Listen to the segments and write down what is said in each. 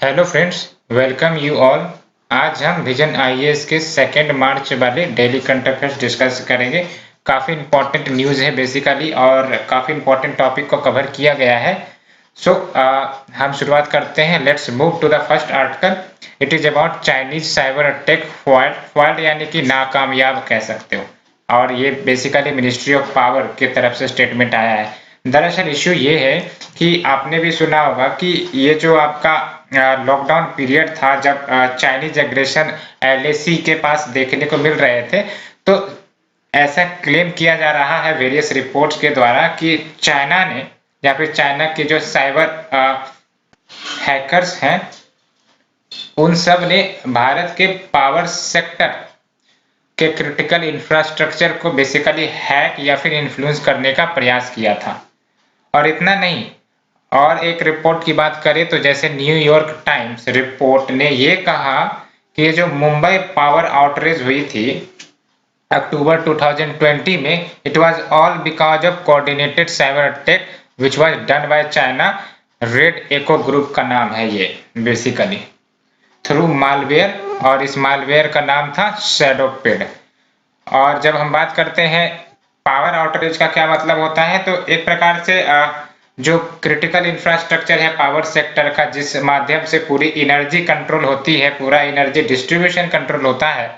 Hello friends, welcome you all. आज हम vision IAS के 2 मार्च वाले डेली करंट अफेयर्स डिस्कस करेंगे। काफ़ी इंपॉर्टेंट न्यूज़ है बेसिकली और काफ़ी इंपॉर्टेंट टॉपिक को कवर किया गया है। हम शुरुआत करते हैं। Let's move to the first article. It is about Chinese cyber attack fault. Fault यानी कि नाकामयाब कह सकते हो, और ये बेसिकली मिनिस्ट्री ऑफ पावर की तरफ से स्टेटमेंट आया है। दरअसल इश्यू ये है कि आपने भी सुना होगा कि ये जो आपका लॉकडाउन पीरियड था, जब चाइनीज एग्रेशन एलएसी के पास देखने को मिल रहे थे, तो ऐसा क्लेम किया जा रहा है वेरियस रिपोर्ट्स के द्वारा कि चाइना ने या फिर चाइना के जो साइबर हैकर्स हैं, उन सब ने भारत के पावर सेक्टर के क्रिटिकल इंफ्रास्ट्रक्चर को बेसिकली हैक या फिर इन्फ्लुएंस करने का प्रयास किया था। और इतना नहीं, और एक रिपोर्ट की बात करें तो जैसे न्यूयॉर्क टाइम्स रिपोर्ट ने ये कहा कि ये जो मुंबई पावर आउटरेज हुई थी अक्टूबर 2020 में, it was all because of coordinated cyber attack which was done by China. Red echo group का नाम है ये बेसिकली, थ्रू मालवेयर, और इस मालवेयर का नाम था शैडोपेड। और जब हम बात करते हैं पावर आउटरेज का क्या मतलब होता है, तो एक प्रकार से जो क्रिटिकल इंफ्रास्ट्रक्चर है पावर सेक्टर का, जिस माध्यम से पूरी एनर्जी कंट्रोल होती है, पूरा एनर्जी डिस्ट्रीब्यूशन कंट्रोल होता है,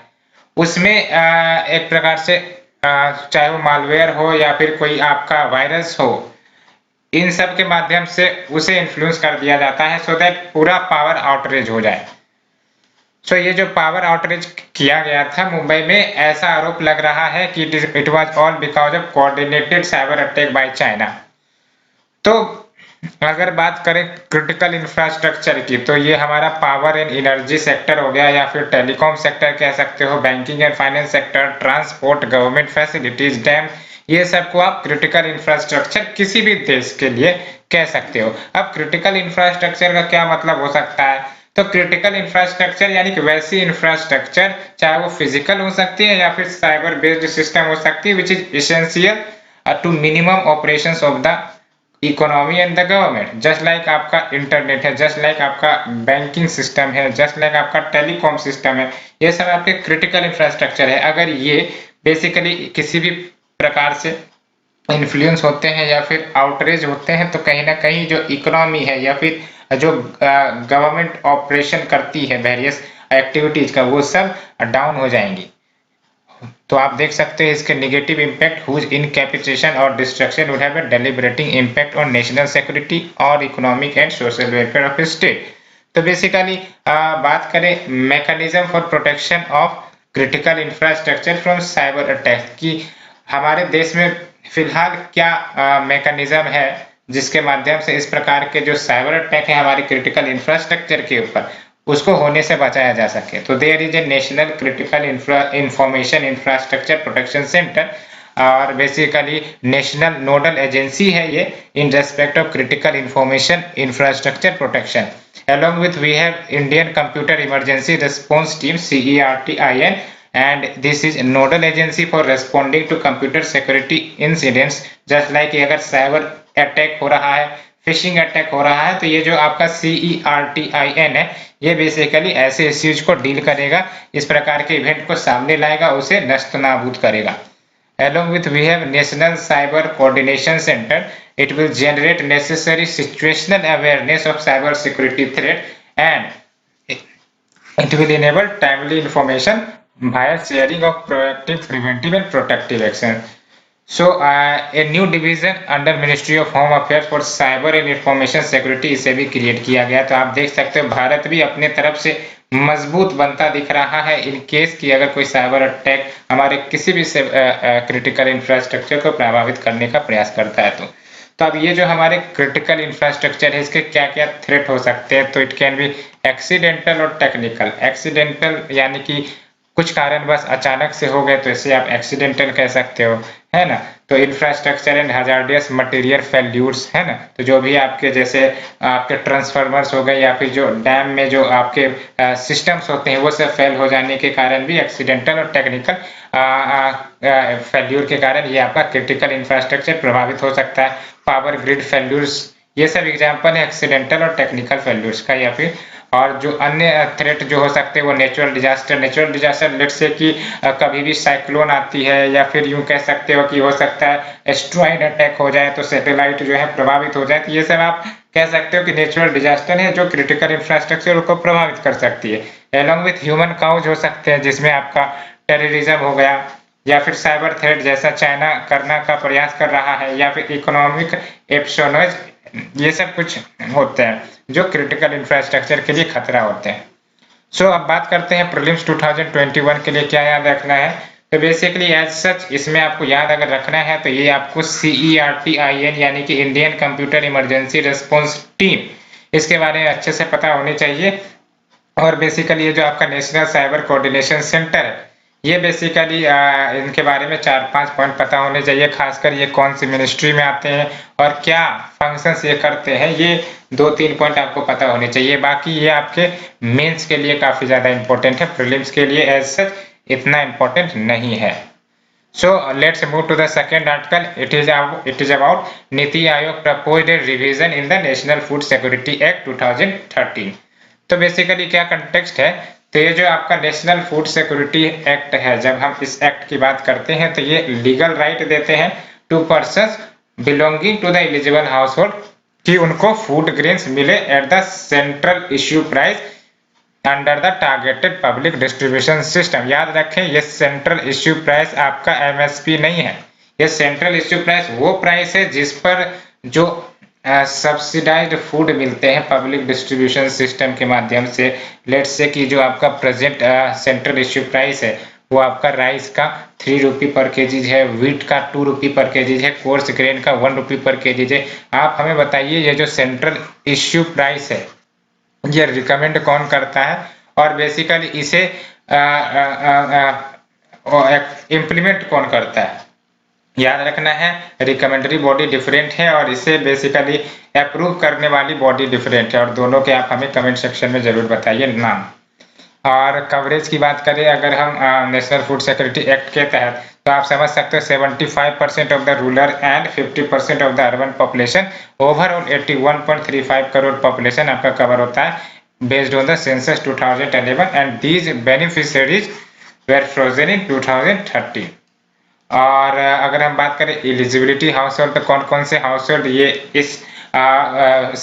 उसमें एक प्रकार से चाहे वो मालवेयर हो या फिर कोई आपका वायरस हो, इन सब के माध्यम से उसे इन्फ्लुएंस कर दिया जाता है सो दैट पूरा पावर आउटरेज हो जाए। ये जो पावर आउटरेज किया गया था मुंबई में, ऐसा आरोप लग रहा है कि it was all because of coordinated cyber attack by China. तो अगर बात करें क्रिटिकल इंफ्रास्ट्रक्चर की, तो ये हमारा पावर एंड एनर्जी सेक्टर हो गया, या फिर टेलीकॉम सेक्टर कह सकते हो, banking and finance sector, transport, government facilities, dam, ये सब को आप क्रिटिकल इंफ्रास्ट्रक्चर किसी भी देश के लिए कह सकते हो। अब क्रिटिकल इंफ्रास्ट्रक्चर का क्या मतलब हो सकता है, तो क्रिटिकल इंफ्रास्ट्रक्चर यानी कि वैसी इंफ्रास्ट्रक्चर, चाहे वो फिजिकल हो सकती है या फिर साइबर बेस्ड सिस्टम हो सकती है, which is essential to minimum operations of the economy and the government. Just like आपका इंटरनेट है, जस्ट लाइक आपका बैंकिंग सिस्टम है, जस्ट लाइक आपका टेलीकॉम सिस्टम है, ये सब आपके क्रिटिकल इंफ्रास्ट्रक्चर है। अगर ये बेसिकली किसी भी प्रकार से इन्फ्लुएंस होते हैं या फिर आउटरेज होते हैं, तो कहीं ना कहीं जो इकोनॉमी है या फिर जो गवर्नमेंट ऑपरेशन करती है वेरियस एक्टिविटीज का, वो सब डाउन हो जाएंगी। तो आप देख सकते हैं इसके नेगेटिव इम्पैक्ट, हुज इनकैपिटेशन और destruction would have a deliberating impact on national security और economic and social welfare of state. तो बेसिकली बात करें mechanism for protection of critical infrastructure from cyber attack की, हमारे देश में फिलहाल क्या मैकेनिज्म है जिसके माध्यम से इस प्रकार के जो साइबर अटैक है हमारे क्रिटिकल इंफ्रास्ट्रक्चर के ऊपर, उसको होने से बचाया जा सके। तो there is a national critical information infrastructure protection centre, और बेसिकली नेशनल नोडल एजेंसी है ये in respect of critical information infrastructure protection. Along with we have Indian Computer Emergency Response Team CERTIN, and this is nodal agency for responding to computer security incidents। just like अगर cyber attack हो रहा है, phishing attack हो रहा है, तो ये जो आपका CERTIN है, ये बेसिकली ऐसे इश्यूज को डील करेगा, इस प्रकार के इवेंट को सामने लाएगा, उसे नस्तनाबूद करेगा। Along with we have National Cyber Coordination Center, it will generate necessary situational awareness of cyber security threat, and it will enable timely information via sharing of proactive, preventive and protective action। A new division under Ministry of Home Affairs for Cyber and Information Security, इसे भी create किया गया। तो आप देख सकते हो भारत भी अपने तरफ से मजबूत बनता दिख रहा है इन केस की अगर कोई साइबर अटैक हमारे किसी भी क्रिटिकल इंफ्रास्ट्रक्चर को प्रभावित करने का प्रयास करता है। तो अब ये जो हमारे क्रिटिकल इंफ्रास्ट्रक्चर है, इसके क्या क्या थ्रेट हो सकते हैं, तो इट कैन बी एक्सीडेंटल और टेक्निकल। एक्सीडेंटल यानी कि कुछ कारण बस अचानक से हो गए, तो इसे आप एक्सीडेंटल कह सकते हो, है ना। तो infrastructure and hazardous material failures, है ना, तो जो भी आपके जैसे आपके ट्रांसफार्मर्स हो गए या फिर जो डैम में जो आपके सिस्टम्स होते हैं, वो सब फेल हो जाने के कारण भी एक्सीडेंटल और टेक्निकल फेल्यूर के कारण ये आपका क्रिटिकल इंफ्रास्ट्रक्चर प्रभावित हो सकता है। पावर ग्रिड फेल्यूर्स, ये सब एग्जांपल है एक्सीडेंटल और टेक्निकल फेल्यूर्स का। या फिर और जो अन्य थ्रेट जो हो सकते हैं वो नेचुरल डिजास्टर लेट से कि कभी भी साइक्लोन आती है, या फिर यूं कह सकते हो कि हो सकता है एस्ट्रॉइड अटैक हो जाए तो सैटेलाइट जो है प्रभावित हो जाए। तो ये सब आप कह सकते हो कि नेचुरल डिजास्टर है जो क्रिटिकल इंफ्रास्ट्रक्चर को प्रभावित कर सकती है। एलोंग विथ ह्यूमन काउज हो सकते हैं, जिसमें आपका टेररिज्म हो गया, या फिर साइबर थ्रेट जैसा चाइना करना का प्रयास कर रहा है, या फिर इकोनॉमिक एप्शोनोज, ये सब कुछ होते हैं जो क्रिटिकल इंफ्रास्ट्रक्चर के लिए खतरा होते हैं। सो अब बात करते हैं प्रीलिम्स 2021 के लिए क्या याद रखना है। तो बेसिकली एज सच इसमें आपको याद अगर रखना है तो ये आपको CERTIN यानी कि Indian computer emergency response team, इसके बारे में अच्छे से पता होनी चाहिए। और बेसिकली ये जो आपका नेशनल साइबर कोऑर्डिनेशन सेंटर है, ये बेसिकली इनके बारे में 4-5 पॉइंट पता होने चाहिए, खासकर ये कौन सी मिनिस्ट्री में आते हैं और क्या फंक्शंस ये करते हैं, ये 2-3 पॉइंट आपको पता होने चाहिए। बाकी ये आपके मेंस के लिए काफी ज्यादा इंपॉर्टेंट है, प्रीलिम्स के लिए एज सच इतना इंपॉर्टेंट नहीं है। So let's move to the second article. It is about NITI Aayog proposed a revision in the National Food Security Act 2013। तो बेसिकली क्या कंटेक्स्ट है, तो ये जो आपका नेशनल फूड सिक्योरिटी एक्ट है, जब हम इस एक्ट की बात करते हैं तो ये लीगल राइट देते हैं to persons belonging to the eligible household कि उनको फूड ग्रेन्स मिले at the central issue price under the targeted public distribution system. याद रखें ये सेंट्रल इश्यू प्राइस आपका MSP नहीं है, ये सेंट्रल इश्यू प्राइस वो प्राइस है जिस पर जो सब्सिडाइज्ड फूड मिलते हैं पब्लिक डिस्ट्रीब्यूशन सिस्टम के माध्यम से। लेट्स से कि जो आपका प्रेजेंट सेंट्रल इश्यू प्राइस है वो आपका राइस का 3 रुपी पर केजी है, व्हीट का 2 रुपी पर केजी है, कोर्स ग्रेन का 1 रुपी पर केजी है। आप हमें बताइए ये जो सेंट्रल इश्यू प्राइस है ये रिकमेंड कौन करता है और बेसिकली इसे इम्प्लीमेंट कौन करता है। याद रखना है रिकमेंडरी बॉडी डिफरेंट है और इसे बेसिकली अप्रूव करने वाली बॉडी डिफरेंट है, और दोनों के आप हमें कमेंट सेक्शन में जरूर बताइए नाम। और कवरेज की बात करें अगर हम नेशनल फूड सिक्योरिटी एक्ट के तहत, तो आप समझ सकते हो 75% of the rural and 50% of the urban population, overall 81.35 crore population आपका कवर होता है based on the census 2011 and these beneficiaries were frozen in 2013। और अगर हम बात करें एलिजिबिलिटी हाउस होल्ड, तो कौन कौन से हाउस होल्ड ये इस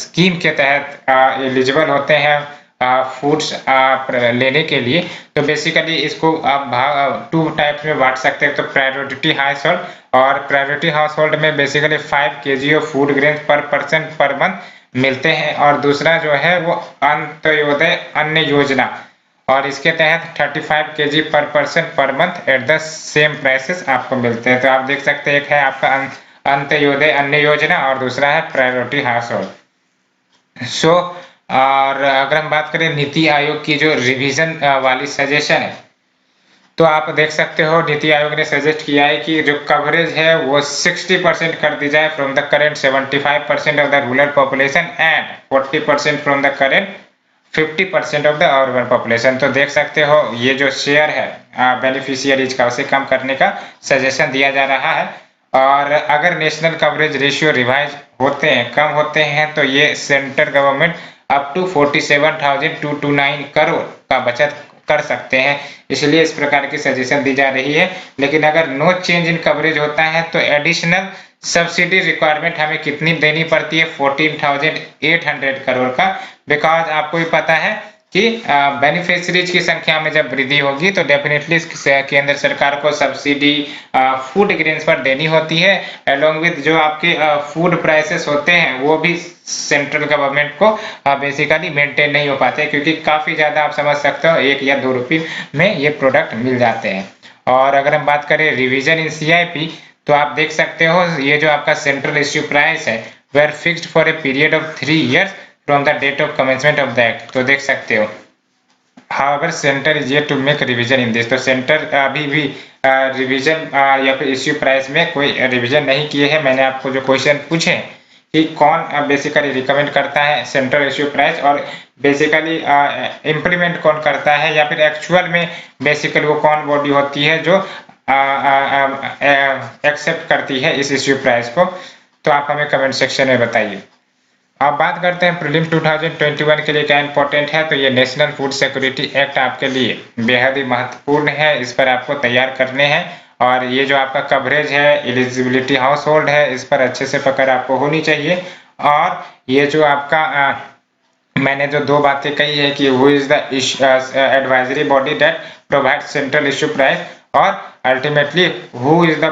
स्कीम के तहत एलिजिबल होते हैं फूड्स लेने के लिए। तो बेसिकली इसको आप 2 टाइप्स में बांट सकते हैं। तो प्रायोरिटी हाउस होल्ड, और प्रायोरिटी हाउस होल्ड में basically 5 kg of food grain पर पर्सन पर मंथ मिलते हैं, और दूसरा जो है वो अंत्योदय अन्न योजना, और इसके तहत 35 kg पर person per month at the same prices आपको मिलते हैं। तो आप देख सकते हैं एक है आपका अंत्योदय अन्न योजना और दूसरा है प्रायोरिटी हाउस होल्ड। सो और अगर हम बात करें नीति आयोग की जो रिवीजन वाली सजेशन है, तो आप देख सकते हो नीति आयोग ने सजेस्ट किया है कि जो कवरेज है वो 60% कर दी जाए from the current 75% of the rural population and 40% from the current 50% of the urban population. तो देख सकते हो ये जो शेयर है बेनिफिशियरीज का उसे कम करने का सजेशन दिया जा रहा है। और अगर नेशनल कवरेज रेशियो रिवाइज होते हैं, कम होते हैं, तो ये central government up to 47,229 crore का बचत कर सकते हैं, इसलिए इस प्रकार की सजेशन दी जा रही है। लेकिन अगर नो चेंज इन कवरेज होता है तो एडिशनल सब्सिडी रिक्वायरमेंट हमें कितनी देनी पड़ती है 14,800 करोड़ का, बिकॉज आपको भी पता है कि बेनिफिशरीज की संख्या में जब वृद्धि होगी तो डेफिनेटली केंद्र सरकार को सब्सिडी फूड ग्रेन्स पर देनी होती है, अलोंग विद जो आपके फूड प्राइसेस होते हैं वो भी सेंट्रल गवर्नमेंट को बेसिकली मेंटेन नहीं हो पाते, क्योंकि काफी ज्यादा आप समझ सकते हो 1 या 2 रुपये में ये प्रोडक्ट मिल जाते हैं। और अगर हम बात करें रिवीजन इन CIP, तो आप देख सकते हो ये जो आपका सेंट्रल इश्यू प्राइस है were fixed for a period of 3 years from the date of commencement of the act. तो देख सकते हो however centre is yet to make revision in this. तो सेंटर अभी भी रिवीजन या फिर इश्यू प्राइस में कोई रिवीजन नहीं किए हैं। मैंने आपको जो क्वेश्चन पूछे कि कौन बेसिकली रिकमेंड करता है सेंट्रल इश्यू प्राइस और बेसिकली इम्प्लीमेंट कौन करता है, या फिर एक्चुअल में बेसिकली वो कौन बॉडी होती है जो एक्सेप्ट करती है इस इश्यू प्राइस को, तो आप हमें कमेंट सेक्शन में बताइए। अब बात करते हैं प्रीलिम 2021 के लिए क्या इंपॉर्टेंट है। तो ये नेशनल फूड सिक्योरिटी एक्ट आपके लिए बेहद ही महत्वपूर्ण है, इस पर आपको तैयार करने हैं। और ये जो आपका कवरेज है, एलिजिबिलिटी हाउस होल्ड है, इस पर अच्छे से पकड़ आपको होनी चाहिए। और ये जो आपका मैंने जो दो बातें कही है कि who is the advisory body that provide central issue price, और अल्टीमेटली हु इज द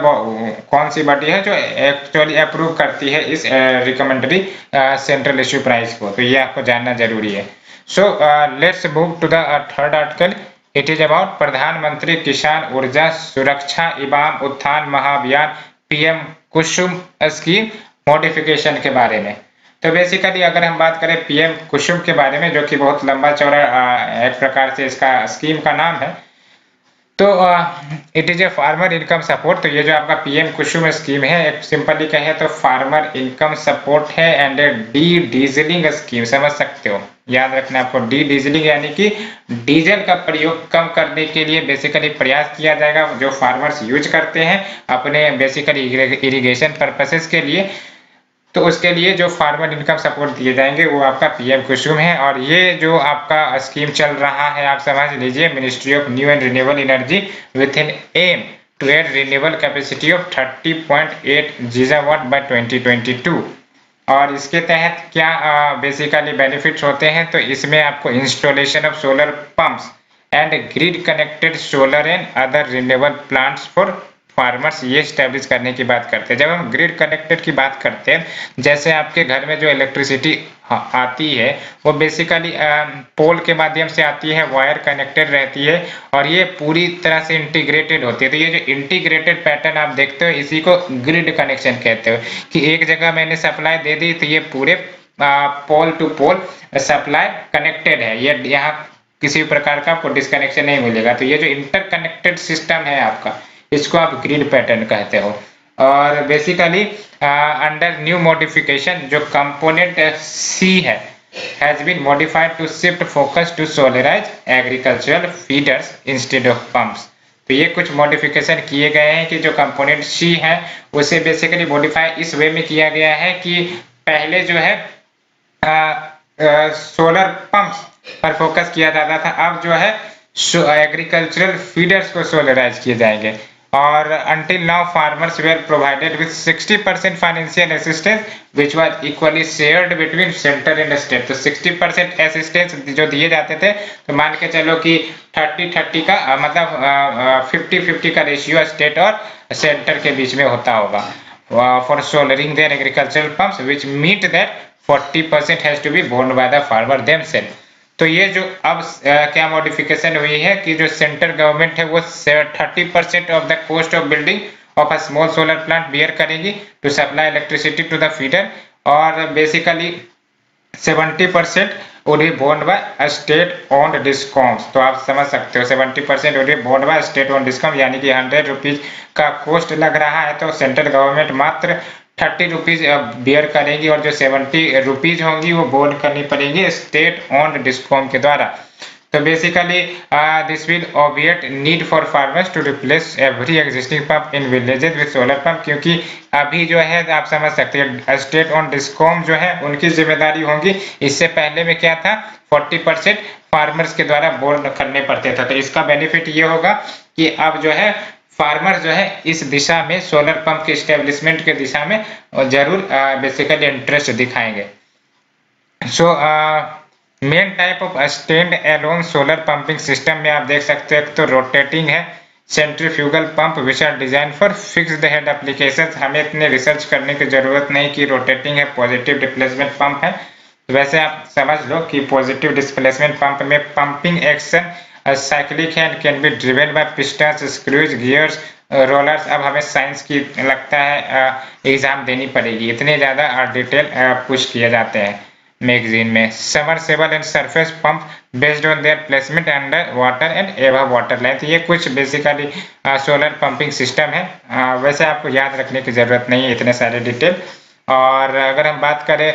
कौन सी बॉडी है जो एक्चुअली अप्रूव करती है इस रिकमेंडरी सेंट्रल इश्यू प्राइस को। तो ये आपको जानना जरूरी है। So let's move to the third article. It is about प्रधानमंत्री किसान ऊर्जा सुरक्षा एवं उत्थान महाअभियान पीएम कुसुम स्कीम मॉडिफिकेशन के बारे में। तो बेसिकली अगर हम बात करें पीएम कुसुम के बारे में, जो कि बहुत लंबा चौड़ा एक प्रकार से इसका स्कीम का नाम है, तो it is a farmer income support. तो ये जो आपका पीएम कुसुम स्कीम है, एक सिंपली कहे तो फार्मर इनकम सपोर्ट है एंड डी डीजलिंग स्कीम, समझ सकते हो। याद रखना आपको, डी डीजलिंग यानी कि डीजल का प्रयोग कम करने के लिए बेसिकली प्रयास किया जाएगा, जो फार्मर्स यूज करते हैं अपने बेसिकली इरिगेशन पर्पसेस के लिए। तो उसके लिए जो फार्मर इनकम सपोर्ट दिए जाएंगे वो आपका पीएम कुसुम है। और ये जो आपका स्कीम चल रहा है, आप समझ लीजिए, ministry of new and renewable energy with an aim to add renewable capacity of 30.8 gigawatt by 2022। और इसके तहत क्या बेसिकली बेनिफिट्स होते हैं, तो इसमें आपको installation of solar pumps and grid connected solar and other renewable plants for farmers, ये स्टैब्लिश करने की बात करते हैं। जब हम ग्रिड कनेक्टेड की बात करते हैं, जैसे आपके घर में जो इलेक्ट्रिसिटी आती है वो बेसिकली पोल के माध्यम से आती है, वायर कनेक्टेड रहती है और ये पूरी तरह से इंटीग्रेटेड होती है। तो ये जो इंटीग्रेटेड पैटर्न आप देखते हो, इसी को ग्रिड कनेक्शन कहते हो, कि एक जगह मैंने सप्लाई दे दी तो ये पूरे pole to pole supply connected है, ये यहाँ किसी प्रकार का आपको डिस्कनेक्शन नहीं मिलेगा। तो ये जो इंटरकनेक्टेड सिस्टम है आपका, इसको आप ग्रिड पैटर्न कहते हो। और बेसिकली अंडर न्यू मॉडिफिकेशन जो कंपोनेंट सी है has been modified to shift focus to solarise agricultural feeders instead of pumps. तो ये कुछ मॉडिफिकेशन किए गए हैं कि जो कंपोनेंट सी है उसे बेसिकली मॉडिफाई इस वे में किया गया है कि पहले जो है सोलर पंप्स पर फोकस किया जाता था, अब जो है एग्रीकल्चरल फीडर्स को सोलराइज किए जाएंगे। और until now farmers were provided with 60% financial assistance which was equally shared between center and state। तो 60% असिस्टेंस जो दिए जाते थे, तो मान के चलो कि 30-30 का मतलब 50-50 का रेशियो स्टेट और सेंटर के बीच में होता होगा for solaring their agricultural pumps which meet that 40% has to be borne by the farmer themselves। तो ये जो अब क्या मॉडिफिकेशन हुई है कि जो सेंट्रल गवर्नमेंट है वो 30% of the cost of building of a small solar plant bear करेगी to supply electricity to the feeder, और basically 70% would be borne by state owned discoms. तो आप समझ सकते हो 70% would be borne by state owned discom, यानी कि 100 rupees का कॉस्ट लग रहा है तो सेंट्रल गवर्नमेंट मात्र 30 रुपीज बियर करेगी और जो 70 रुपीज होंगी वो बोर्ड करनी पड़ेगी स्टेट ओन्ड डिस्कॉम के द्वारा। तो basically this will obviate need for farmers to replace every existing pump in villages with solar pump, क्योंकि अभी जो है आप समझ सकते हैं स्टेट ओन्ड डिस्कॉम जो है उनकी जिम्मेदारी होगी। इससे पहले में क्या था, 40% फार्मर्स के द्वारा बोर्ड करने पड़ते थे। तो इसका बेनिफिट ये होगा कि अब जो है फार्मर जो है इस दिशा में सोलर पंप के स्टेब्लिशमेंट के दिशा में जरूर बेसिकली इंटरेस्ट दिखाएंगे। So main type of stand alone solar pumping system में आप देख सकते हैं तो रोटेटिंग है, centrifugal pump which are design for fixed head applications. हमें इतने रिसर्च करने की जरूरत नहीं कि रोटेटिंग है, पॉजिटिव डिस्प्लेसमेंट पंप है। तो वैसे आप समझ लो कि पॉजिटिव डिस्प्लेसमेंट पंप में पंपिंग एक्शन साइक्लिक है and can be driven by pistons, screws, gears, rollers. अब हमें साइंस की लगता है एग्जाम देनी पड़ेगी, इतने ज्यादा डिटेल पुश किए जाते हैं मैगजीन में। Submersible and surface pump based on their placement under water and above water line. तो ये कुछ बेसिकली सोलर पंपिंग सिस्टम है, वैसे आपको याद रखने की जरूरत नहीं है इतने सारे डिटेल। और अगर हम बात करें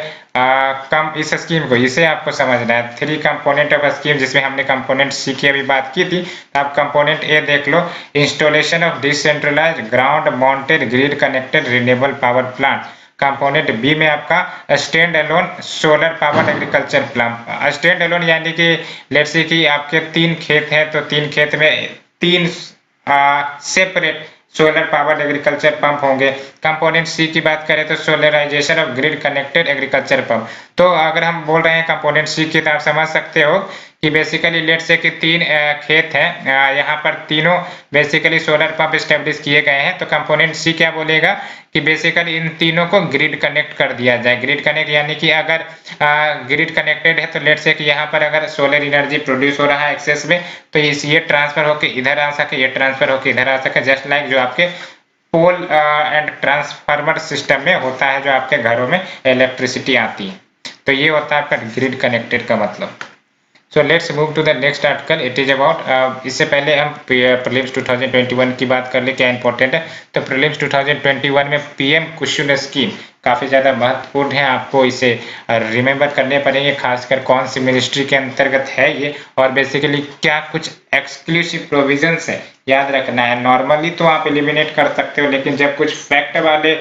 कम इस स्कीम को, इसे आपको समझना है 3 कंपोनेंट ऑफ स्कीम, जिसमें हमने कंपोनेंट सी की अभी बात की थी। तो आप कंपोनेंट ए देख लो, installation of decentralized ground mounted grid connected renewable power plant component B में आपका stand alone solar power agriculture plant. Stand alone यानी कि लेट्स से कि आपके 3 खेत हैं तो 3 खेत में 3 separate solar power agriculture pump होंगे। कंपोनेंट सी की बात करें तो solarisation of grid connected agriculture pump. तो अगर हम बोल रहे हैं कंपोनेंट सी की तो आप समझ सकते हो कि बेसिकली लेट से कि 3 खेत हैं, यहाँ पर तीनों बेसिकली सोलर पंप स्टेब्लिश किए गए हैं। तो कंपोनेंट सी क्या बोलेगा कि बेसिकली इन तीनों को ग्रिड कनेक्ट कर दिया जाए। ग्रिड कनेक्ट यानी कि अगर ग्रिड कनेक्टेड है तो लेट से कि यहाँ पर अगर सोलर एनर्जी प्रोड्यूस हो रहा है एक्सेस में तो ये ट्रांसफर होकर इधर आ सके, ये ट्रांसफर होकर इधर आ सके, जस्ट लाइक जो आपके पोल एंड ट्रांसफार्मर सिस्टम में होता है जो आपके घरों में इलेक्ट्रिसिटी आती है। तो ये होता है आपका ग्रिड कनेक्टेड का मतलब। So let's move to the next article. It is about इससे पहले हम प्रीलिम्स 2021 की बात कर ले, क्या इंपॉर्टेंट है। तो प्रीलिम्स 2021 में पीएम कुसुम स्कीम काफी ज्यादा महत्वपूर्ण है, आपको इसे रिमेंबर करने पड़ेंगे, खासकर कौन सी मिनिस्ट्री के अंतर्गत है ये और बेसिकली क्या कुछ एक्सक्लूसिव प्रोविजंस है, याद रखना है। नॉर्मली तो आप एलिमिनेट कर सकते हो लेकिन जब कुछ फैक्ट वाले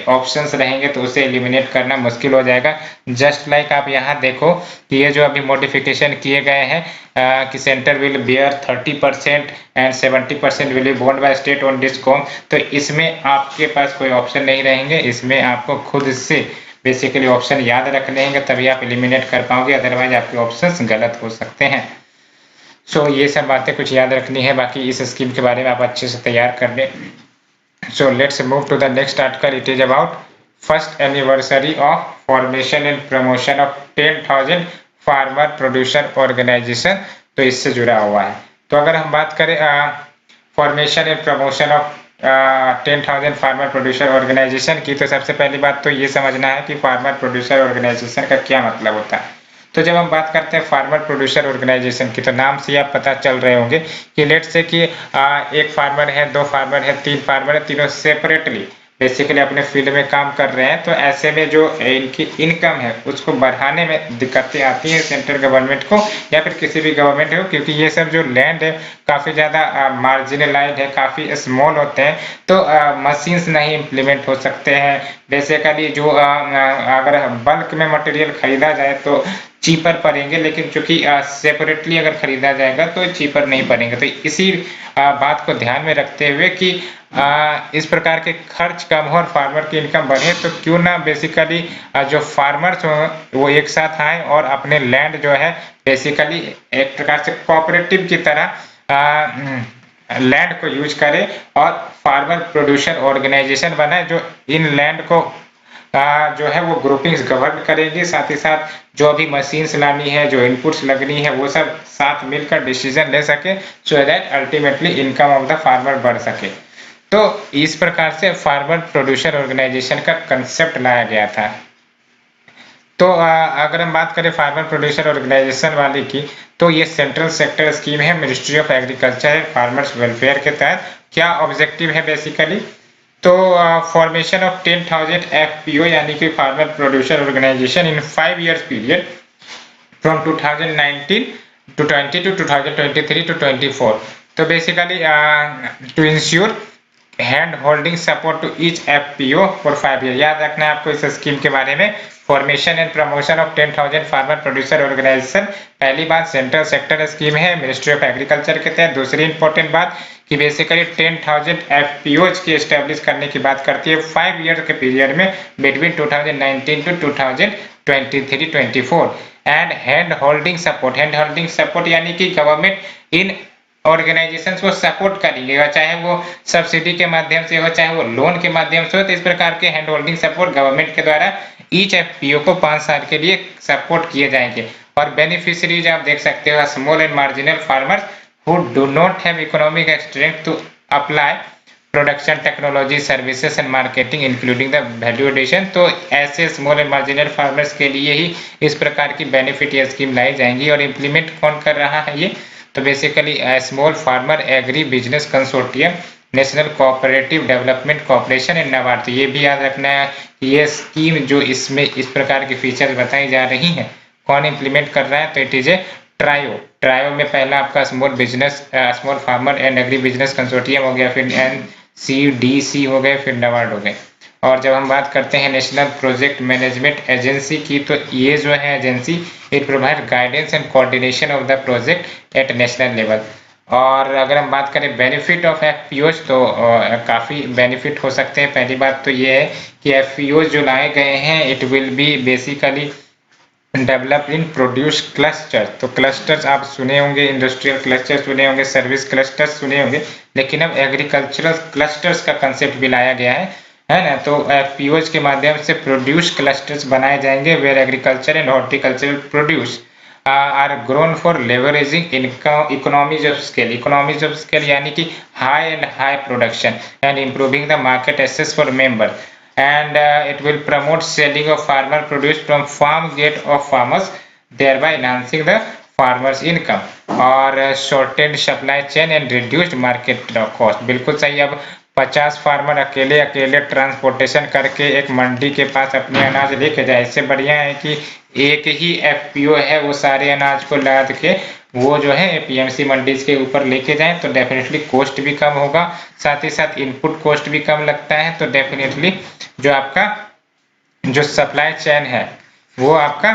ऑप्शंस रहेंगे तो उसे एलिमिनेट करना मुश्किल हो जाएगा। जस्ट लाइक आप यहाँ देखो कि ये जो अभी मॉडिफिकेशन किए गए हैं कि centre will bear 30% and 70% will be borne by state on discom, तो इसमें आपके पास कोई ऑप्शन नहीं रहेंगे, इसमें आपको खुद से बेसिकली ऑप्शन याद रखने होंगे तभी आप एलिमिनेट कर पाओगे, अदरवाइज आपके ऑप्शंस गलत हो सकते हैं। सो ये सब बातें कुछ याद रखनी है, बाकी इस स्कीम के बारे में आप अच्छे से तैयार कर लें। So let's move to the next article. It is about first anniversary of formation and promotion of 10,000 farmer producer organisation, तो इससे जुड़ा हुआ है। तो अगर हम बात करें formation and promotion of 10,000 farmer producer organisation की, तो सबसे पहली बात तो ये समझना है कि फार्मर प्रोड्यूसर ऑर्गेनाइजेशन का क्या मतलब होता है। तो जब हम बात करते हैं फार्मर प्रोड्यूसर ऑर्गेनाइजेशन की तो नाम से आप पता चल रहे होंगे कि लेट से कि एक फार्मर है, 2 फार्मर है, 3 फार्मर है, तीनों सेपरेटली बेसिकली अपने फील्ड में काम कर रहे हैं। तो ऐसे में जो इनकी इनकम है उसको बढ़ाने में दिक्कतें आती हैं सेंट्रल गवर्नमेंट को या फिर किसी भी गवर्नमेंट को, क्योंकि ये सब जो लैंड है काफ़ी ज़्यादा मार्जिनलाइज्ड है, काफ़ी स्मॉल होते हैं, तो मशीन्स नहीं इम्प्लीमेंट हो सकते हैं। बेसिकली जो अगर बल्क में मटेरियल खरीदा जाए तो चीपर पड़ेंगे, लेकिन चूंकि सेपरेटली अगर खरीदा जाएगा तो चीपर नहीं पड़ेंगे। तो इसी बात को ध्यान में रखते हुए कि इस प्रकार के खर्च कम हो और फार्मर की इनकम बढ़े तो क्यों ना बेसिकली जो फार्मर्स हो वो एक साथ आए और अपने लैंड जो है बेसिकली एक प्रकार से कोऑपरेटिव की तरह लैंड को यूज करें और फार्मर प्रोड्यूसर ऑर्गेनाइजेशन बनाए जो इन लैंड को जो है वो ग्रुपिंग्स गवर्न करेंगी, साथ ही साथ जो भी मशीन्स लानी है, जो इनपुट्स लगनी है, वो सब साथ मिलकर डिसीजन ले सके so that ultimately income of the farmer बढ़ सके। तो इस प्रकार से फार्मर प्रोड्यूसर ऑर्गेनाइजेशन का कंसेप्ट लाया गया था। तो अगर हम बात करें फार्मर प्रोड्यूसर ऑर्गेनाइजेशन वाली की तो ये सेंट्रल सेक्टर स्कीम है ministry of agriculture and farmers welfare के तहत। क्या ऑब्जेक्टिव है बेसिकली, तो फॉर्मेशन ऑफ 10,000 FPO यानी कि farmer producer organisation in 5 years period from 2019 to 20 to 2023 to 24। तो basically to ensure hand holding support to each FPO for 5 years। याद रखना है आपको इस स्कीम के बारे में, formation and promotion of 10,000 farmer producer organisation. पहली बात सेंट्रल सेक्टर स्कीम है मिनिस्ट्री ऑफ एग्रीकल्चर के तहत। दूसरी इंपॉर्टेंट बात कि बेसिकली 10,000 FPOs की एस्टेब्लिश करने की बात करती है 5 years के पीरियड में between 2019 to 2023-24। And hand holding support, hand holding support यानी कि गवर्नमेंट इन ऑर्गेनाइजेशंस को सपोर्ट करेंगे, चाहे वो सब्सिडी के माध्यम से हो चाहे वो लोन के माध्यम से हो। तो इस प्रकार के हैंड होल्डिंग सपोर्ट गवर्नमेंट के द्वारा ईच FPO को 5 साल के लिए सपोर्ट किए जाएंगे। और बेनिफिशियरीज आप देख सकते हो small and marginal farmers who do not have economic strength to apply production technology services and marketing including the value addition। तो ऐसे स्मॉल एंड मार्जिनल फार्मर्स के लिए ही इस प्रकार की बेनिफिट या स्कीम लाई जाएंगी। और इम्प्लीमेंट कौन कर रहा है ये, तो basically small farmer agri business consortium, national cooperative development corporation and NABARD. तो ये भी याद रखना है कि ये स्कीम जो इसमें इस प्रकार की फीचर्स बताई जा रही हैं कौन इम्प्लीमेंट कर रहा है, तो इट इज ए ट्रायो में पहला आपका small farmer and agri business consortium हो गया, फिर NCDC हो गए, फिर नाबार्ड हो गए। और जब हम बात करते हैं नेशनल प्रोजेक्ट मैनेजमेंट एजेंसी की, तो ये जो है agency it provide guidance and coordination of the project at national level. और अगर हम बात करें बेनिफिट ऑफ एफपीओज, तो काफ़ी बेनिफिट हो सकते हैं। पहली बात तो ये है कि एफपीओज जो लाए गए हैं it will be basically develop in produce cluster. तो क्लस्टर्स आप सुने होंगे, इंडस्ट्रियल क्लस्टर सुने होंगे, सर्विस क्लस्टर्स सुने होंगे, लेकिन अब एग्रीकल्चरल क्लस्टर्स का कंसेप्ट भी लाया गया है ना। तो एफपीओज के माध्यम से प्रोड्यूस क्लस्टर्स बनाए जाएंगे where agriculture and horticultural produce are grown for leveraging economies of scale. Economies of scale यानी कि high production and improving the market access for member, and it will promote selling of farmer produce from farm gate of farmers, thereby enhancing the farmers income और shortened supply chain and reduced market cost। बिल्कुल सही। अब 50 farmer अकेले transportation करके एक मंडी के पास अपने अनाज लेके जाए, इससे बढ़िया है कि एक ही एफपीओ है वो सारे अनाज को लाद के वो जो है एपीएमसी मंडीज के ऊपर लेके जाएं, तो डेफिनेटली कॉस्ट भी कम होगा, साथ ही साथ इनपुट कॉस्ट भी कम लगता है। तो डेफिनेटली जो आपका जो सप्लाई चेन है वो आपका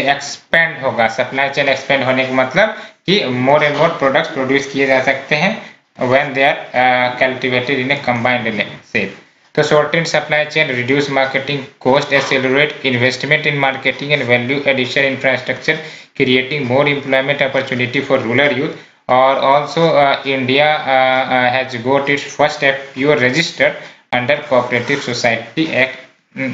एक्सपेंड होगा। सप्लाई चेन एक्सपेंड होने का मतलब कि more and more products produce किए जा सकते हैं when they are cultivated in a combined sale। तो shortened supply chain, reduce marketing cost, accelerate investment in marketing and value addition infrastructure, creating more employment opportunity for rural youth। और also India has got its first FPO registered under Cooperative Society Act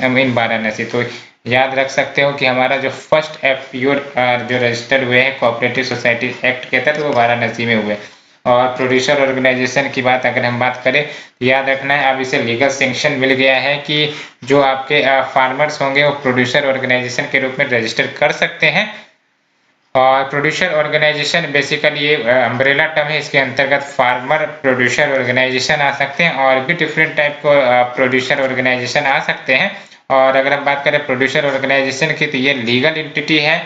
in Varanasi. तो याद रख सकते हो कि हमारा जो first FPO जो रजिस्टर्ड हुए हैं कोऑपरेटिव सोसाइटी एक्ट के तहत वो वाराणसी में हुए। और प्रोड्यूसर ऑर्गेनाइजेशन की बात अगर हम बात करें तो याद रखना है अब इसे लीगल सैंक्शन मिल गया है कि जो आपके फार्मर्स होंगे वो प्रोड्यूसर ऑर्गेनाइजेशन के रूप में रजिस्टर कर सकते हैं। और प्रोड्यूसर ऑर्गेनाइजेशन बेसिकली ये अम्ब्रेला टर्म है, इसके अंतर्गत फार्मर प्रोड्यूसर ऑर्गेनाइजेशन आ सकते हैं और भी डिफरेंट टाइप को प्रोड्यूसर ऑर्गेनाइजेशन आ सकते हैं। और अगर हम बात करें प्रोड्यूसर ऑर्गेनाइजेशन की तो ये लीगल एंटिटी है,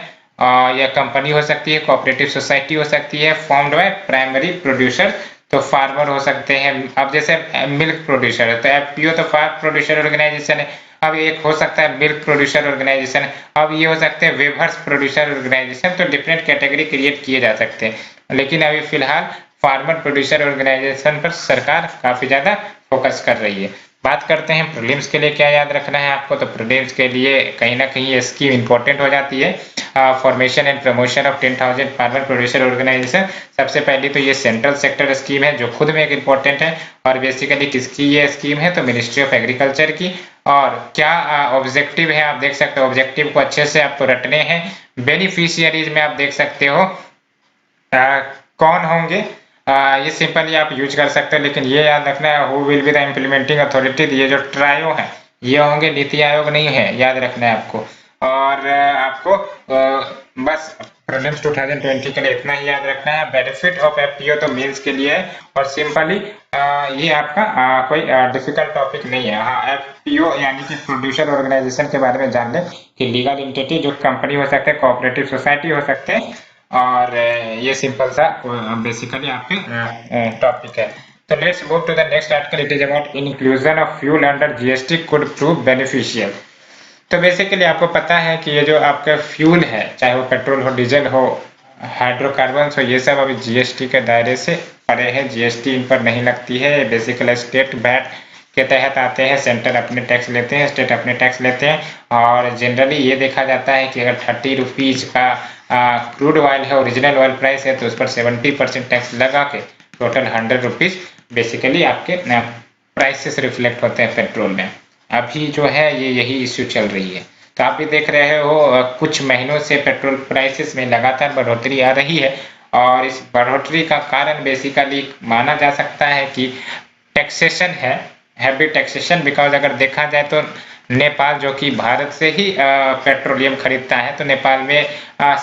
या कंपनी हो सकती है, कोऑपरेटिव सोसाइटी हो सकती है, फॉर्म्ड बाय प्राइमरी प्रोड्यूसर। तो फार्मर हो सकते हैं, अब जैसे मिल्क प्रोड्यूसर है तो एफपीओ तो फार्म प्रोड्यूसर ऑर्गेनाइजेशन है। अब एक हो सकता है मिल्क प्रोड्यूसर ऑर्गेनाइजेशन, अब ये हो सकते हैं वेवर्स प्रोड्यूसर ऑर्गेनाइजेशन। तो डिफरेंट कैटेगरी क्रिएट किए जा सकते हैं, लेकिन अभी फिलहाल फार्मर प्रोड्यूसर ऑर्गेनाइजेशन पर सरकार काफी ज्यादा फोकस कर रही है। बात करते हैं प्रीलिम्स के लिए क्या याद रखना है आपको। तो प्रीलिम्स के लिए कहीं ना कहीं ये स्कीम इंपॉर्टेंट हो जाती है, formation and promotion of 10,000 farmer producer organisation. सबसे पहली तो ये सेंट्रल सेक्टर स्कीम है जो खुद में एक इम्पोर्टेंट है। और बेसिकली किसकी ये स्कीम है, तो मिनिस्ट्री ऑफ एग्रीकल्चर की। और क्या ऑब्जेक्टिव है आप देख सकते हो, ऑब्जेक्टिव को अच्छे से आपको रटने हैं। बेनिफिशियरीज में आप देख सकते हो कौन होंगे, ये सिंपली आप यूज कर सकते हो, लेकिन ये याद रखना है who will be the implementing authority. ये जो ट्रायो है ये होंगे, नीति आयोग नहीं है, याद रखना है आपको। और आपको बस प्रीलिम्स 2020 के लिए इतना ही याद रखना है। बेनिफिट ऑफ एफपीओ तो मींस के लिए है और सिंपली ये आपका कोई डिफिकल्ट टॉपिक नहीं है। हाँ, एफपीओ यानी कि प्रोड्यूसर ऑर्गेनाइजेशन के बारे में जान लें कि लीगल एंटिटी जो कंपनी हो सकते हैं, कोऑपरेटिव सोसाइटी हो सकते हैं, और ये सिंपल सा बेसिकली आपके टॉपिक है। तो let's move to the next article. It is about inclusion of fuel under GST could prove beneficial. तो बेसिकली आपको पता है कि ये जो आपका फ्यूल है, चाहे वो पेट्रोल हो, डीजल हो, हाइड्रोकार्बन्स हो, ये सब अभी जीएसटी के दायरे से परे है। जीएसटी इन पर नहीं लगती है। बेसिकली स्टेट वैट के तहत आते हैं, सेंटर अपने टैक्स लेते हैं, स्टेट अपने टैक्स लेते हैं। और जनरली ये देखा जाता है कि अगर 30 रुपीज का क्रूड ऑयल है, ओरिजिनल ऑयल प्राइस है, तो उस पर 70% टैक्स लगा के टोटल 100 रुपीज बेसिकली आपके प्राइसेस रिफ्लेक्ट होते हैं पेट्रोल में। अभी जो है ये यही इश्यू चल रही है। तो आप भी देख रहे हो कुछ महीनों से पेट्रोल प्राइसेस में लगातार बढ़ोतरी आ रही है और इस बढ़ोतरी का कारण बेसिकली माना जा सकता है कि टैक्सेशन है, हैवी टैक्सेशन। बिकॉज अगर देखा जाए तो नेपाल जो कि भारत से ही पेट्रोलियम खरीदता है, तो नेपाल में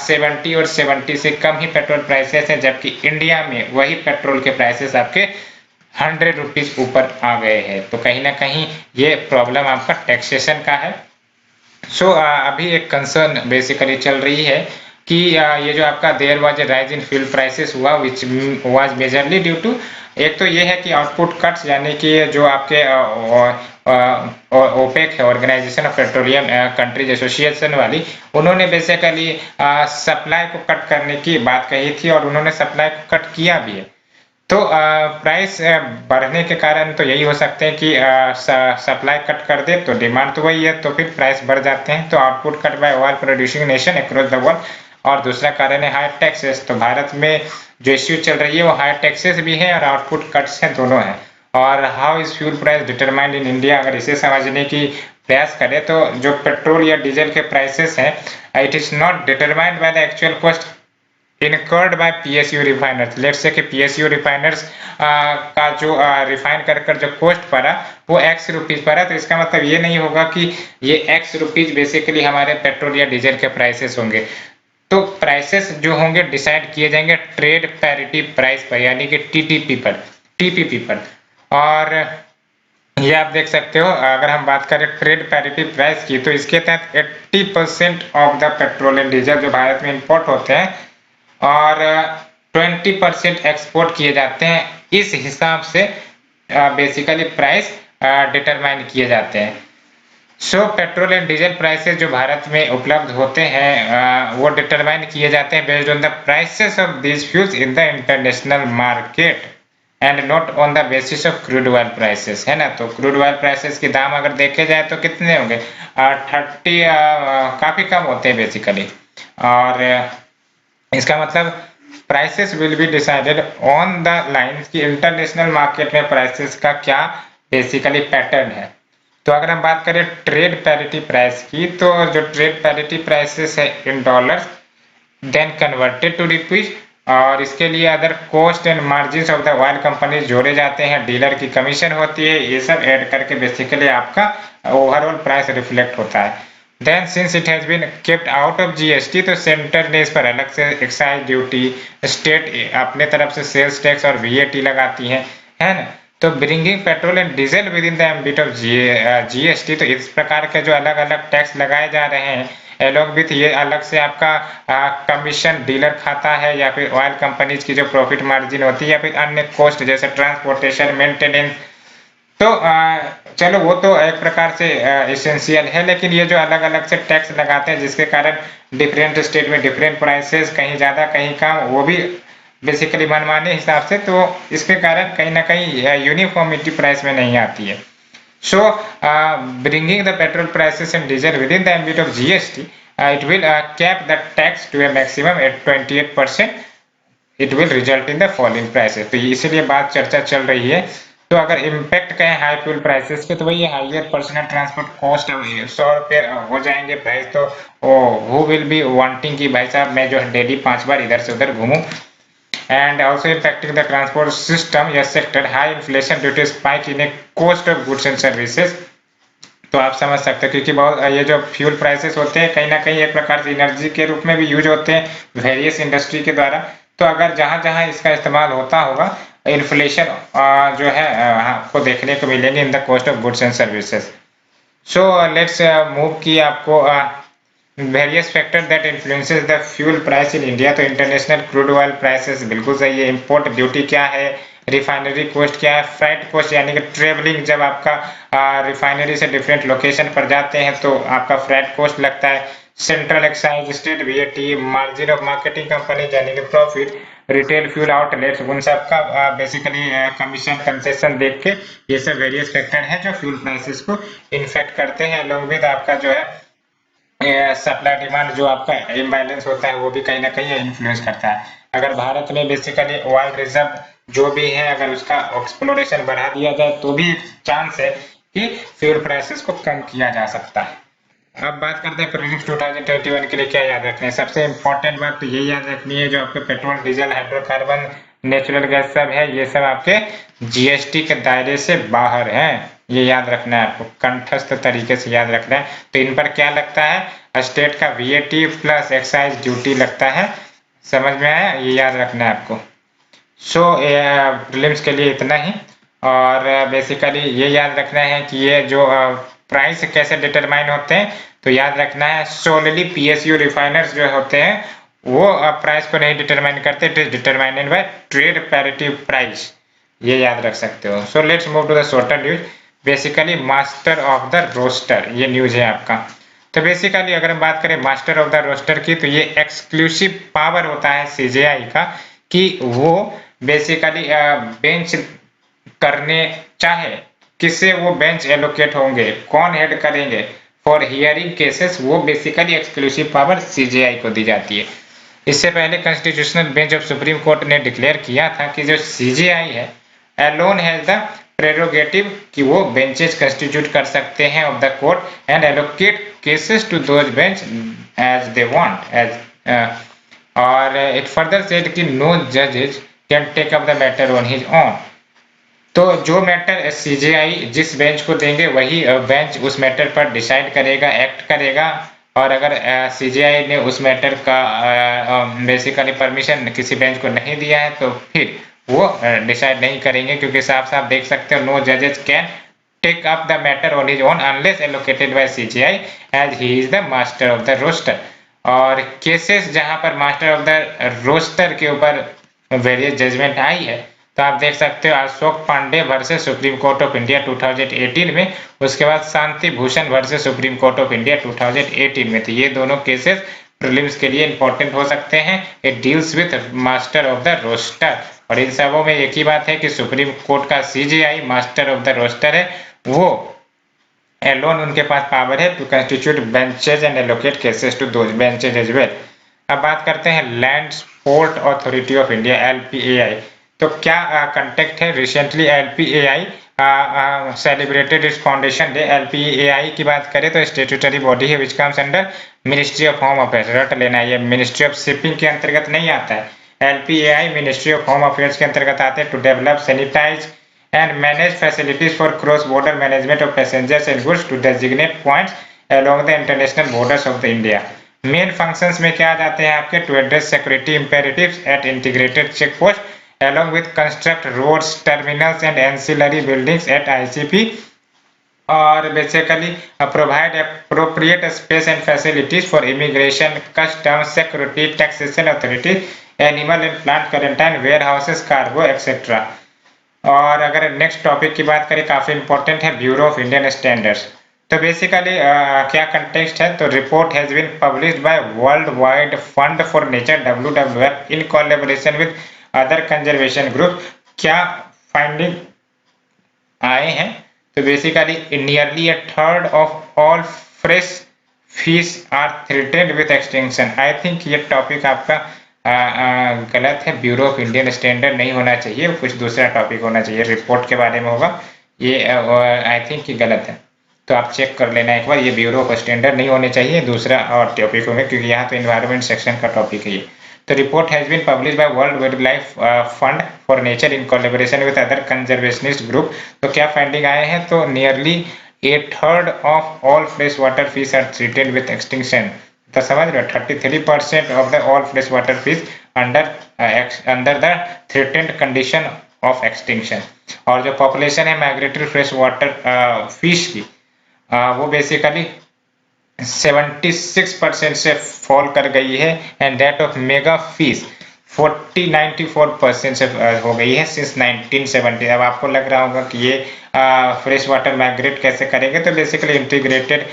70 और 70 से कम ही पेट्रोल प्राइसेस है, जबकि इंडिया में वही पेट्रोल के प्राइसेस आपके 100 रुपीज ऊपर आ गए हैं। तो कहीं ना कहीं ये प्रॉब्लम आपका टैक्सेशन का है। सो अभी एक कंसर्न बेसिकली चल रही है कि ये जो आपका there was a rise in fuel prices हुआ which was majorly due to, एक तो ये है कि आउटपुट कट्स, यानी कि जो आपके ओपेक है, organisation of petroleum countries association वाली, उन्होंने बेसिकली सप्लाई को कट करने की बात कही थी और उन्होंने सप्लाई को कट किया भी है। तो प्राइस बढ़ने के कारण तो यही हो सकते हैं कि सप्लाई कट कर दे तो डिमांड तो वही है, तो फिर प्राइस बढ़ जाते हैं। तो output cut by oil producing nation across the world. और दूसरा कारण है हाई टैक्सेस। तो भारत में जो इश्यू चल रही है वो हाई टैक्सेस भी है और आउटपुट कट्स हैं, दोनों हैं। और how is fuel price determined in India, अगर इसे समझने की प्रयास करें तो जो पेट्रोल या डीजल के प्राइसेस हैं, it is not determined by the actual cost incurred by PSU refiners। Let's say कि PSU रिफाइनर्स का जो रिफाइन कर जो कॉस्ट पड़ा वो x रुपीज पड़ा, तो इसका मतलब ये नहीं होगा कि ये x रुपीज बेसिकली हमारे पेट्रोल या डीजल के प्राइसेस होंगे। तो प्राइसेस जो होंगे डिसाइड किए जाएंगे ट्रेड पैरिटी प्राइस पर, यानी कि TPP पर। और ये आप देख सकते हो, अगर हम बात करें ट्रेड पैरिटी प्राइस की, तो इसके तहत 80% of the petrol and diesel जो भारत में इंपोर्ट होते हैं और 20% एक्सपोर्ट किए जाते हैं, इस हिसाब से बेसिकली प्राइस डिटरमाइन किए जाते हैं। सो पेट्रोल एंड डीजल प्राइसेस जो भारत में उपलब्ध होते हैं वो डिटरमाइन किए जाते हैं based on the prices of these fuels in the international market and not on the basis of crude oil prices, है ना। तो क्रूड ऑयल प्राइसेस के दाम अगर देखे जाए तो कितने होंगे, 30 काफी कम होते हैं बेसिकली। और इसका मतलब prices will be decided on the lines की इंटरनेशनल मार्केट में प्राइसेस का क्या बेसिकली पैटर्न है। तो अगर हम बात करें ट्रेड पैरिटी प्राइस की, तो जो ट्रेड पैरिटी प्राइसेस है in dollars then converted to rupees, और इसके लिए other cost and margin of the oil company जोड़े जाते हैं, डीलर की कमीशन होती है, ये सब ऐड करके बेसिकली आपका ओवरऑल प्राइस रिफ्लेक्ट होता है। Then since it has been kept out of GST, तो सेंटर ने इस पर अलग से एक्साइज ड्यूटी, स्टेट अपने तरफ से सेल्स टैक्स और वीएटी लगाती है ना। तो bringing petrol and diesel with in the ambit of GST, तो इस प्रकार के जो अलग अलग टैक्स लगाए जा रहे हैं एलोंग विथ ये अलग से आपका कमीशन डीलर खाता है, या फिर ऑयल कंपनीज की जो प्रॉफिट मार्जिन होती है, या फिर अन्य कॉस्ट जैसे ट्रांसपोर्टेशन, मेंटेनेंस। तो चलो वो तो एक प्रकार से एसेंशियल है, लेकिन ये जो अलग अलग से टैक्स लगाते हैं जिसके कारण डिफरेंट स्टेट में डिफरेंट प्राइसेस, कहीं ज्यादा कहीं कम, वो भी बेसिकली मनमाने हिसाब से, तो इसके कारण कहीं ना कहीं यूनिफॉर्मिटी प्राइस में नहीं आती है। So, bringing the petrol prices and diesel within the ambit of GST, it will cap the tax to a maximum at 28%. It will result in the fall in prices. तो इसीलिए बात चर्चा चल रही है। तो अगर इम्पैक्ट कहें हाई फ्यूल प्राइसेस के, तो वही हाइयर पर्सनल ट्रांसपोर्ट कॉस्ट 100 रुपये हो जाएंगे प्राइस, तो हु विल बी वांटिंग कि भाई साहब मैं जो डेली 5 बार इधर से उधर घूमूं। and also impacting the transport system या sector, high inflation due to spike in a cost of goods and services। तो आप समझ सकते हैं क्योंकि बहुत ये जो फ्यूल प्राइसेस होते हैं कहीं ना कहीं एक प्रकार से एनर्जी के रूप में भी यूज होते हैं वेरियस इंडस्ट्री के द्वारा। तो अगर जहां जहां इसका इस्तेमाल होता होगा, इन्फ्लेशन जो है आपको देखने को मिलेंगे in the cost of goods and services. So let's move की आपको various factor that influences the fuel price in India. तो इंटरनेशनल क्रूड ऑयल प्राइसेस बिल्कुल सही है, इंपोर्ट ड्यूटी क्या है, रिफाइनरी कॉस्ट क्या है, फ्राइट कॉस्ट यानी कि ट्रेवलिंग, जब आपका रिफाइनरी से डिफरेंट लोकेशन पर जाते हैं तो आपका फ्राइट कॉस्ट लगता है, central excise, state VAT, margin of marketing company यानी कि प्रॉफिट, रिटेल फ्यूल आउटलेट्स, उन सब का बेसिकली कमीशन कंसेशन देख के ये सब वेरियस फैक्टर हैं जो फ्यूल प्राइसेस को इन्फेक्ट करते हैं। अलॉन्ग विद आपका जो है सप्लाई डिमांड जो आपका इम्बैलेंस होता है वो भी कहीं ना कहीं इन्फ्लुएंस करता है। अगर भारत में बेसिकली ऑयल रिजर्व जो भी है अगर उसका एक्सप्लोरेशन बढ़ा दिया जाए तो भी चांस है कि फ्यूल प्राइसेस को कम किया जा सकता है। अब बात करते हैं प्रीलिम्स 2021 के लिए क्या याद रखना है। सबसे इम्पोर्टेंट बात तो ये याद रखनी है, जो आपके petrol, diesel, hydrocarbon, natural gas सब है, ये सब आपके जीएसटी के दायरे से बाहर हैं। ये याद रखना है आपको, कंठस्थ तरीके से याद रखना है। तो इन पर क्या लगता है, स्टेट का वीएटी प्लस एक्साइज ड्यूटी लगता है। समझ में आया, ये याद रखना है आपको। सो प्रीलिम्स के लिए इतना ही। और बेसिकली ये याद रखना है कि ये जो प्राइस कैसे डिटरमाइन होते हैं, तो याद रखना है सोलली पीएसयू रिफाइनर्स जो होते हैं वो प्राइस को नहीं डिटरमाइन करते, it is determined by trade parity price, ये याद रख सकते हो। So let's move to the shorter news. Basically master of the roster, ये न्यूज है आपका। तो बेसिकली अगर हम बात करें मास्टर ऑफ द रोस्टर की, तो ये एक्सक्लूसिव पावर होता है सीजेआई का कि वो बेसिकली बेंच करने चाहे, किससे वो बेंच एलोकेट होंगे, कौन हेड करेंगे फॉर हियरिंग केसेस, वो बेसिकली एक्सक्लूसिव पावर सीजेआई को दी जाती है। इससे पहले constitutional bench of supreme court ने डिक्लेयर किया था कि जो सीजेआई है एलोन हैज द प्रेरोगेटिव कि वो बेंचेस कंस्टिट्यूट कर सकते हैं of the court and allocate cases to those bench as they want as, और इट फर्दर सेड कि नो जजेस can take up the matter on his own. तो जो मैटर सीजेआई जिस बेंच को देंगे वही बेंच उस मैटर पर डिसाइड करेगा, एक्ट करेगा। और अगर सीजेआई ने उस मैटर का बेसिकली परमिशन किसी बेंच को नहीं दिया है तो फिर वो डिसाइड नहीं करेंगे, क्योंकि साफ साफ देख सकते हो नो जजेस can take up the matter on his own unless allocated by CJI as he is the master of the roster. और केसेस जहां पर मास्टर ऑफ द रोस्टर के ऊपर वेरियस जजमेंट आई है, तो आप देख सकते हो Ashok Pandey versus supreme court of India 2018 में, उसके बाद Shanti Bhushan versus supreme court of India 2018 में। तो ये दोनों केसेस प्रीलिम्स के लिए इंपॉर्टेंट हो सकते हैं। It deals with master of the roster, और इन सबों में एक ही बात है कि सुप्रीम कोर्ट का CJI master of the roster है, वो एलोन उनके पास पावर है to constitute benches and allocate cases to those benches as well. अब बात करते हैं land port authority of India LPAI. तो क्या कंटेक्ट है, recently LPAI celebrated its foundation day. LPAI की बात करें तो स्टेट्यूटरी बॉडी है which comes under ministry of home affairs, रट लेना, ये मिनिस्ट्री ऑफ शिपिंग के अंतर्गत नहीं आता है। LPAI ministry of home affairs के अंतर्गत आते हैं to develop sanitise and manage facilities for cross-border management of passengers and goods to designate points along the international borders of the India. Main functions में क्या आ जाते हैं आपके, to address security imperatives at integrated check post along with construct roads, terminals and ancillary buildings at ICP, और basically provide appropriate space and facilities for immigration, customs, security, taxation authority, animal and plant quarantine, warehouses, cargo etc. और अगर next topic की बात करें, काफी important है, bureau of Indian standards. तो basically क्या कंटेक्स्ट है, तो report has been published by world wide fund for nature WWF in collaboration with other conservation group. क्या फाइंडिंग आए हैं, तो basically nearly a third of all fresh fish are threatened with extinction. I think ये topic आपका गलत है, bureau of Indian standard नहीं होना चाहिए, कुछ दूसरा टॉपिक होना चाहिए, रिपोर्ट के बारे में होगा ये, आई थिंक ये गलत है, तो आप चेक कर लेना एक बार, ये ब्यूरो ऑफ स्टैंडर्ड नहीं होने चाहिए, दूसरा और टॉपिक होंगे, क्योंकि यहाँ तो इन्वायरमेंट सेक्शन का टॉपिक है ये। तो report has been publish by world wildlife fund for nature in collaboration with other conservationist group. तो क्या फाइंडिंग आए हैं, तो nearly a third of all freshwater fish are threatened with extinction। तो समझ रहे हो, 33% of the all fresh water fish under the threatened condition of extinction. और जो पॉपुलेशन है माइग्रेटरी फ्रेश वाटर फिश की, वो बेसिकली 76% से फॉल कर गई है, and that of mega fish 94% से हो गई है सिंस 1970। अब आपको लग रहा होगा कि ये फ्रेश वाटर माइग्रेट कैसे करेंगे, तो बेसिकली इंटीग्रेटेड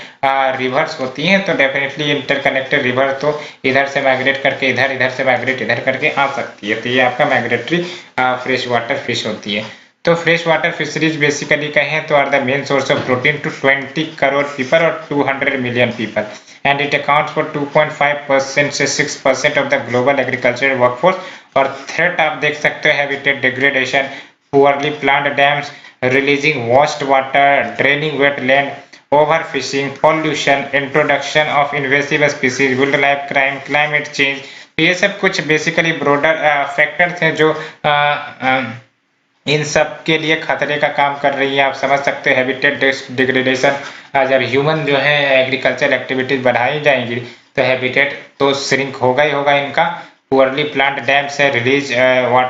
रिवर्स होती हैं, तो डेफिनेटली इंटरकनेक्टेड रिवर तो इधर से माइग्रेट करके इधर, इधर से माइग्रेट इधर करके आ सकती है, तो ये आपका माइग्रेटरी फ्रेश वाटर फिश होती है। तो फ्रेश वाटर फिशरीज बेसिकली कहें तो are the main source of protein to 20 crore people और 200 million people, and it accounts for 2.5% से 6% of the global agricultural workforce. और थ्रेट आप देख सकते हो, habitat degradation, poorly planned dams, releasing waste water, draining wetland, overfishing, pollution, introduction of invasive species, wild life crime, climate change. ये सब कुछ basically broader factors हैं जो इन सब के लिए खतरे का काम कर रही है। आप समझ सकते हैं हैबिटेट डिग्रेडेशन, जब ह्यूमन जो है एग्रीकल्चर एक्टिविटीज बढ़ाई जाएंगी तो हैबिटेट तो श्रिंक होगा ही होगा इनका। पुअरली प्लांट डैम से रिलीज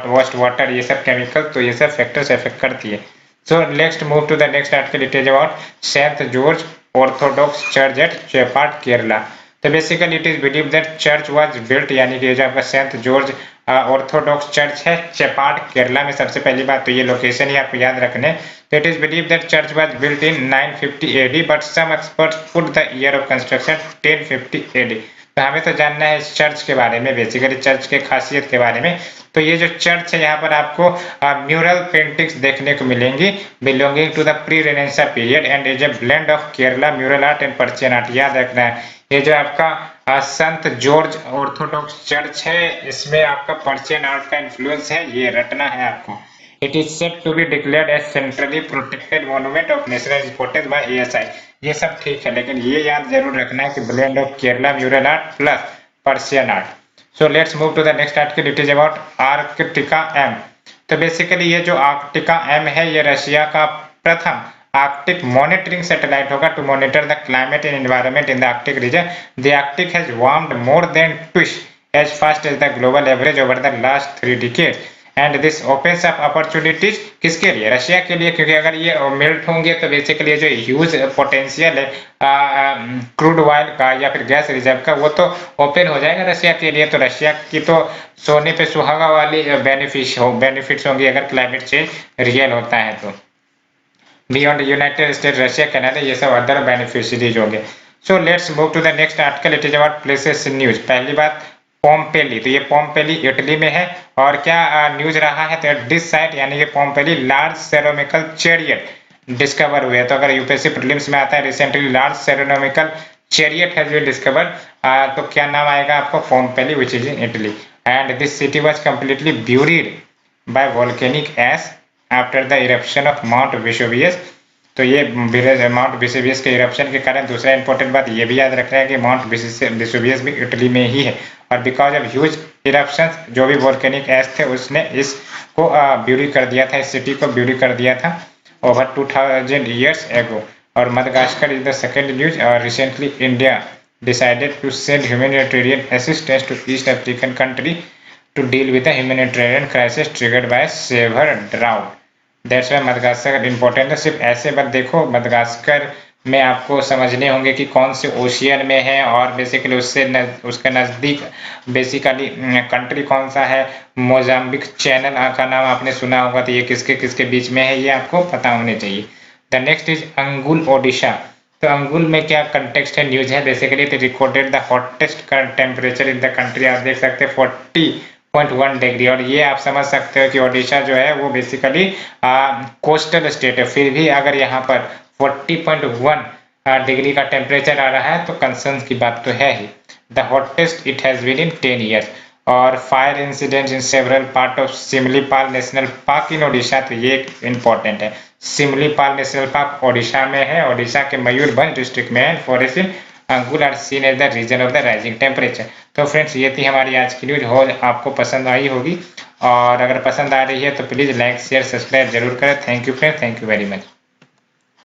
वॉस्ट वाटर, ये सब केमिकल, तो ये सब फैक्टर्स इफेक्ट करती है। So next move to the next article, it is about Saint George Orthodox Church at Cheppad Kerala. तो basically it is believe that church was built, यानी कि जो आपका सेंट जॉर्ज ऑर्थोडॉक्स चर्च है चेपाट केरला में। सबसे पहली बात तो ये लोकेशन ही आपको याद रखने। तो it is believe that church was built in 950 AD but some experts put the year of construction 1050 AD। तो हमें तो जानना है इस चर्च के बारे में, बेसिकली चर्च के खासियत के बारे में। तो ये जो चर्च है यहाँ पर आपको म्यूरल पेंटिंग्स देखने को मिलेंगी belonging to the pre renaissance period and is a blend of Kerala mural art and Persian art. याद रखना है ये जो आपका संत जॉर्ज ऑर्थोडॉक्स चर्च है इसमें आपका पर्शियन आर्ट का इन्फ्लुएंस है, ये रटना है आपको। It is set to be declared as centrally protected monument of national importance by ASI। ये सब ठीक है लेकिन ये याद जरूर रखना है कि blend of Kerala mural art plus Persian art. So let's move to the next article. It is about Arctica M। तो बेसिकली ये जो आर्कटिका M है ये रशिया का प्रथम आर्कटिक मॉनिटरिंग सैटेलाइट होगा to monitor the climate and environment in the Arctic region. The Arctic has warmed more than twice as fast as the global average over the last 3 decades and this opens up opportunities किसके लिए, Russia के लिए, क्योंकि अगर ये melt होंगे तो basically ये जो ह्यूज पोटेंशियल है क्रूड ऑयल का या फिर गैस रिजर्व का वो तो ओपन हो जाएगा रशिया के लिए। तो रशिया की तो सोने पे सुहागा वाली बेनिफिट्स होंगी अगर क्लाइमेट चेंज रियल होता है तो। Beyond United State Russia Canada ये सब अदर बेनिफिशियरीज होंगे। So let's move to the next article. It is about places news. पहली बात पोम्पेली, तो ये पोम्पेली इटली में है और क्या न्यूज रहा है तो दिस साइट यानी कि Pompeii large ceremonial chariot discover हुए। तो अगर यूपीएससी प्रीलिम्स में आता है recently large ceremonial chariot has been discovered, तो क्या नाम आएगा आपको, Pompeii which is in Italy. And this city was completely buried by volcanic ash after the eruption of mount Vesuvius. तो ये माउंट वेसुवियस के इरप्शन के कारण दूसरा इंपॉर्टेंट बात ये भी याद रखना है कि माउंट वेसुवियस भी इटली में ही है और बिकॉज ऑफ ह्यूज इरप्शंस जो भी वोल्केनिक एश थे उसने इसको ब्यूरी कर दिया था, इस सिटी को ब्यूरी कर दिया था ओवर 2000 years ago। और Madagascar is the second news और recently India decided to send humanitarian assistance to East African country to deal with the humanitarian crisis triggered by severe drought। That's why Madagascar important है। सिर्फ ऐसे बात देखो मदागास्कर में आपको समझने होंगे कि कौन से ओशियन में है और बेसिकली उसके नज़दीक बेसिकली कंट्री कौन सा है। मोजाम्बिक चैनल का नाम आपने सुना होगा, तो ये किसके किसके बीच में है ये आपको पता होने चाहिए। द नेक्स्ट इज अंगुल ओडिशा। तो अंगुल में क्या कंटेक्स्ट है न्यूज है, basically it recorded the hottest temperature in the country. आप देख सकते हैं 40.1 डिग्री। और ये आप समझ सकते हो कि ओडिशा जो है वो बेसिकली कोस्टल स्टेट है, फिर भी अगर यहाँ पर 40.1 डिग्री का टेम्परेचर आ रहा है तो कंसर्न की बात तो है ही। The hottest it has been in 10 years। और fire incident in several part of Similipal national park in Odisha. तो ये इंपॉर्टेंट है, सिमलीपाल नेशनल पार्क ओडिशा में है, ओडिशा के मयूरभंज डिस्ट्रिक्ट में है। Forest in Angul are seen as the reason of the rising temperature. तो फ्रेंड्स ये थी हमारी आज की न्यूज, हो आपको पसंद आई होगी और अगर पसंद आ रही है तो प्लीज लाइक शेयर सब्सक्राइब जरूर करें। Thank you friends, thank you very much.